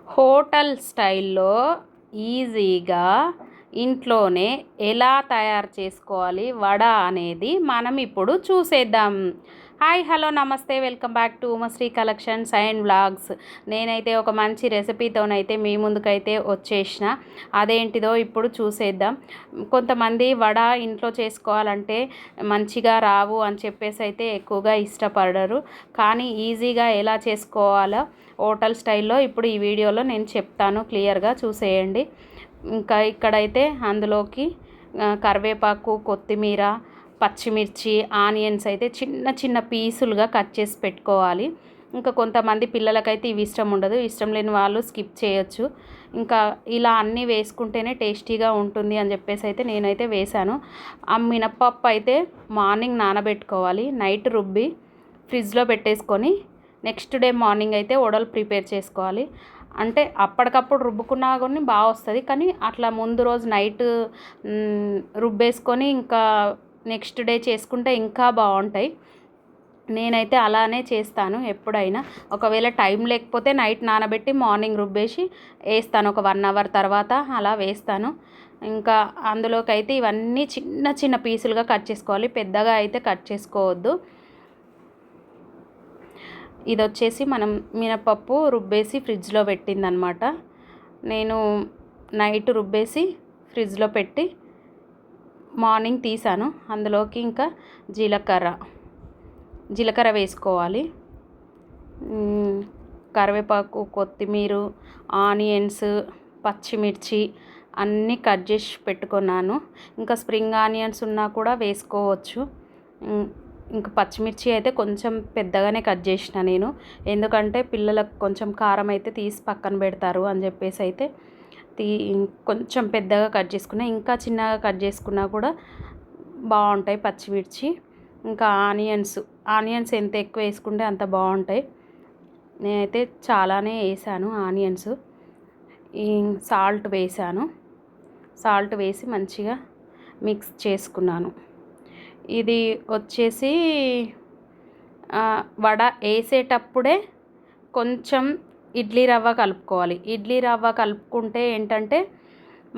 Hotel స్టైల్లో ఈజీగా ఇంట్లోనే ఎలా తయారు చేసుకోవాలి వడ అనేది మనం ఇప్పుడు చూసేద్దాం. Hi hello namaste, welcome back to Umashree collections and vlogs. నేనైతే ఒక మంచి రెసిపీతోనైతే మీ ముందుకైతే వచ్చేసిన. అదేంటిదో ఇప్పుడు చూసేద్దాం. కొంతమంది వడ ఇంట్లో చేసుకోవాలంటే మంచిగా రావు అని చెప్పేసి అయితే ఎక్కువగా ఇష్టపడరు. కానీ ఈజీగా ఎలా చేసుకోవాలో హోటల్ స్టైల్లో ఇప్పుడు ఈ వీడియోలో నేను చెప్తాను, క్లియర్గా చూసేయండి. ఇంకా ఇక్కడైతే అందులోకి కరివేపాకు, కొత్తిమీర, పచ్చిమిర్చి, ఆనియన్స్ అయితే చిన్న చిన్న పీసులుగా కట్ చేసి పెట్టుకోవాలి. ఇంకా కొంతమంది పిల్లలకైతే ఇవి ఇష్టం ఉండదు, ఇష్టం లేని వాళ్ళు స్కిప్ చేయొచ్చు. ఇంకా ఇలా అన్నీ వేసుకుంటేనే టేస్టీగా ఉంటుంది అని చెప్పేసి అయితే నేనైతే వేశాను. ఆ మినప్పప్పు అయితే మార్నింగ్ నానబెట్టుకోవాలి, నైట్ రుబ్బి ఫ్రిడ్జ్లో పెట్టేసుకొని నెక్స్ట్ డే మార్నింగ్ అయితే వడలు ప్రిపేర్ చేసుకోవాలి. అంటే అప్పటికప్పుడు రుబ్బుకున్నా కానీ బాగా వస్తుంది, కానీ అట్లా ముందు రోజు నైట్ రుబ్బేసుకొని ఇంకా నెక్స్ట్ డే చేసుకుంటే ఇంకా బాగుంటాయి. నేనైతే అలానే చేస్తాను ఎప్పుడైనా. ఒకవేళ టైం లేకపోతే నైట్ నానబెట్టి మార్నింగ్ రుబ్బేసి వేస్తాను, ఒక 1 అవర్ తర్వాత అలా వేస్తాను. ఇంకా అందులోకి అయితే ఇవన్నీ చిన్న చిన్న పీసులుగా కట్ చేసుకోవాలి, పెద్దగా అయితే కట్ చేసుకోవద్దు. ఇది వచ్చేసి మనం మినపప్పు రుబ్బేసి ఫ్రిడ్జ్లో పెట్టిందనమాట. నేను నైట్ రుబ్బేసి ఫ్రిడ్జ్లో పెట్టి మార్నింగ్ తీసాను. అందులోకి ఇంకా జీలకర్ర వేసుకోవాలి, కరివేపాకు, కొత్తిమీర, ఆనియన్స్, పచ్చిమిర్చి అన్నీ కట్ చేసి పెట్టుకున్నాను. ఇంకా స్ప్రింగ్ ఆనియన్స్ ఉన్నా కూడా వేసుకోవచ్చు. ఇంకా పచ్చిమిర్చి అయితే కొంచెం పెద్దగానే కట్ చేసిన నేను, ఎందుకంటే పిల్లలకు కొంచెం కారం అయితే తీసి పక్కన పెడతారు అని చెప్పేసి అయితే కొంచెం పెద్దగా కట్ చేసుకున్నా. ఇంకా చిన్నగా కట్ చేసుకున్నా కూడా బాగుంటాయి పచ్చిమిర్చి. ఇంకా ఆనియన్స్ ఎంత ఎక్కువ వేసుకుంటే అంత బాగుంటాయి. నేనైతే చాలానే వేసాను ఆనియన్స్. సాల్ట్ వేసాను, సాల్ట్ వేసి మంచిగా మిక్స్ చేసుకున్నాను. ఇది వచ్చేసి వడ వేసేటప్పుడే కొంచెం ఇడ్లీ రవ్వ కలుపుకోవాలి. ఇడ్లీ రవ్వ కలుపుకుంటే ఏంటంటే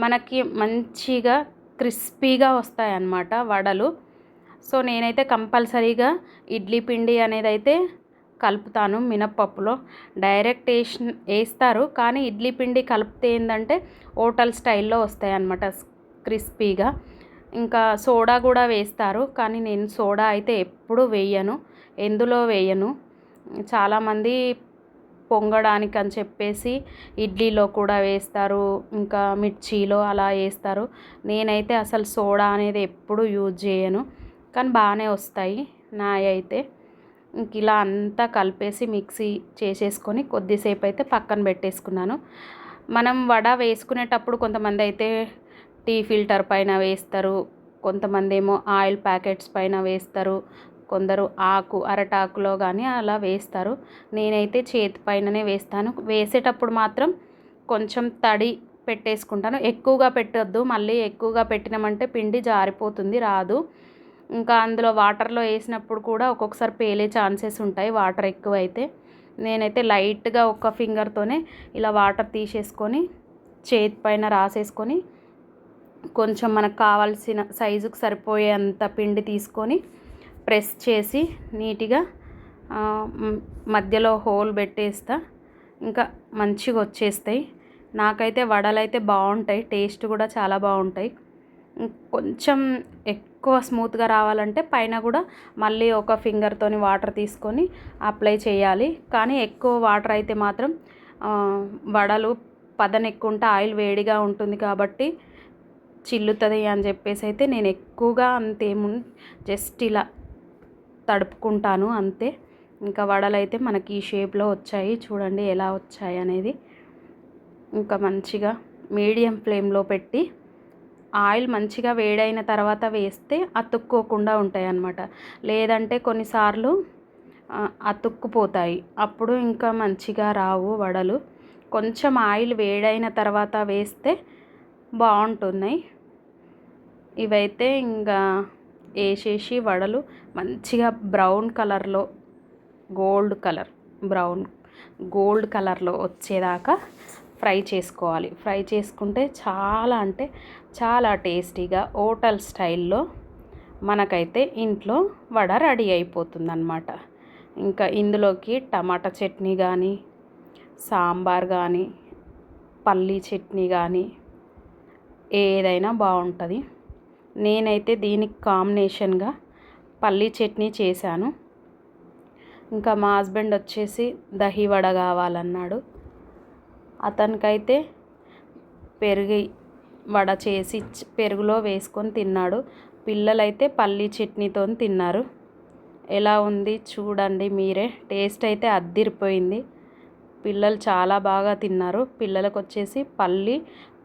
మనకి మంచిగా క్రిస్పీగా వస్తాయి అన్నమాట వడలు. సో నేనైతే కంపల్సరీగా ఇడ్లీ పిండి అనేది అయితే కలుపుతాను మినప్పప్పులో. డైరెక్ట్ వేస్తారు, కానీ ఇడ్లీ పిండి కలిపితే ఏంటంటే హోటల్ స్టైల్లో వస్తాయి అన్నమాట క్రిస్పీగా. ఇంకా సోడా కూడా వేస్తారు, కానీ నేను సోడా అయితే ఎప్పుడూ ఎందులో వేయను. చాలామంది పొంగడానికి అని చెప్పేసి ఇడ్లీలో కూడా వేస్తారు, ఇంకా మిర్చిలో అలా వేస్తారు. నేనైతే అసలు సోడా అనేది ఎప్పుడూ యూజ్ చేయను, కానీ బాగానే వస్తాయి నాయి అయితే. ఇంక ఇలా అంతా కలిపేసి మిక్సీ చేసేసుకొని కొద్దిసేపు అయితే పక్కన పెట్టేసుకున్నాను. మనం వడ వేసుకునేటప్పుడు కొంతమంది అయితే టీ ఫిల్టర్ పైన వేస్తారు, కొంతమంది ఏమో ఆయిల్ ప్యాకెట్స్ పైన వేస్తారు, కొందరు అరటాకులో కానీ అలా వేస్తారు. నేనైతే చేతి పైననే వేస్తాను. వేసేటప్పుడు మాత్రం కొంచెం తడి పెట్టేసుకుంటాను, ఎక్కువగా పెట్టొద్దు. మళ్ళీ ఎక్కువగా పెట్టినామంటే పిండి జారిపోతుంది, రాదు. ఇంకా అందులో వాటర్లో వేసినప్పుడు కూడా ఒక్కొక్కసారి పేలే ఛాన్సెస్ ఉంటాయి వాటర్ ఎక్కువైతే. నేనైతే లైట్గా ఒక ఫింగర్తోనే ఇలా వాటర్ తీసేసుకొని చేతి పైన రాసేసుకొని కొంచెం మనకు కావాల్సిన సైజుకి సరిపోయేంత పిండి తీసుకొని ప్రెస్ చేసి నీట్గా మధ్యలో హోల్ పెట్టేస్తా, ఇంకా మంచిగా వచ్చేస్తాయి. నాకైతే వడలు అయితే బాగుంటాయి, టేస్ట్ కూడా చాలా బాగుంటాయి. కొంచెం ఎక్కువ స్మూత్గా రావాలంటే పైన కూడా మళ్ళీ ఒక ఫింగర్తోని వాటర్ తీసుకొని అప్లై చేయాలి. కానీ ఎక్కువ వాటర్ అయితే మాత్రం వడలు పదన ఎక్కువ ఉంటే ఆయిల్ వేడిగా ఉంటుంది కాబట్టి చిల్లుతుంది అని చెప్పేసి అయితే నేను ఎక్కువగా జస్ట్ ఇలా తడుపుకుంటాను అంతే. ఇంకా వడలు అయితే మనకి ఈ షేప్లో వచ్చాయి, చూడండి ఎలా వచ్చాయి అనేది. ఇంకా మంచిగా మీడియం ఫ్లేమ్లో పెట్టి ఆయిల్ మంచిగా వేడైన తర్వాత వేస్తే అతుక్కోకుండా ఉంటాయి అన్నమాట. లేదంటే కొన్నిసార్లు అతుక్కుపోతాయి, అప్పుడు ఇంకా మంచిగా రావు వడలు. కొంచెం ఆయిల్ వేడైన తర్వాత వేస్తే బాగుంటున్నాయి. ఇవైతే ఇంకా వేసేసి వడలు మంచిగా బ్రౌన్ కలర్లో గోల్డ్ కలర్లో వచ్చేదాకా ఫ్రై చేసుకోవాలి. ఫ్రై చేసుకుంటే చాలా అంటే చాలా టేస్టీగా హోటల్ స్టైల్లో మనకైతే ఇంట్లో వడ రెడీ అయిపోతుందన్నమాట. ఇంకా ఇందులోకి టమాటా చట్నీ కానీ, సాంబార్ కానీ, పల్లీ చట్నీ కానీ ఏదైనా బాగుంటుంది. నేనైతే దీనికి కాంబినేషన్గా పల్లీ చట్నీ చేశాను. ఇంకా మా హస్బెండ్ వచ్చేసి దహి వడ కావాలన్నాడు. అతనికైతే పెరుగు వడ చేసి పెరుగులో వేసుకొని తిన్నాడు. పిల్లలైతే పల్లీ చట్నీతో తిన్నారు. ఎలా ఉంది చూడండి మీరే. టేస్ట్ అయితే అద్దిరిపోయింది. పిల్లలు చాలా బాగా తిన్నారు. పిల్లలకు వచ్చేసి పల్లి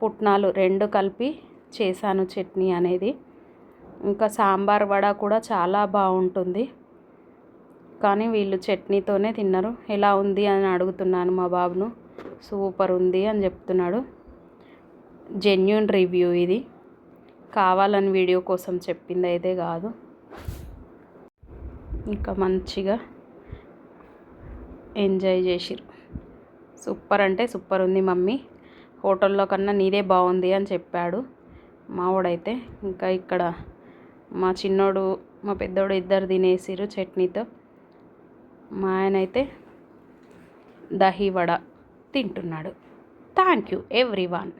పుట్నాలు 2 కలిపి చేశాను చట్నీ అనేది. ఇంకా సాంబార్ వడ కూడా చాలా బాగుంటుంది. కానీ వీళ్ళు చట్నీతోనే తిన్నారు. ఎలా ఉంది అని అడుగుతున్నాను మా బాబును. సూపర్ ఉంది అని చెప్తున్నాడు. జెన్యూన్ రివ్యూ ఇది, కావాలని వీడియో కోసం చెప్పింది అయితే కాదు. ఇంకా మంచిగా ఎంజాయ్ చేసిరు. సూపర్ అంటే సూపర్ ఉంది మమ్మీ, హోటల్లో కన్నా నీదే బాగుంది అని చెప్పాడు మావాడైతే. ఇంకా ఇక్కడ మా చిన్నోడు మా పెద్దోడు ఇద్దరు తినేసిరు చట్నీతో. మా ఆయన అయితే దహి వడ తింటున్నాడు. Thank you everyone.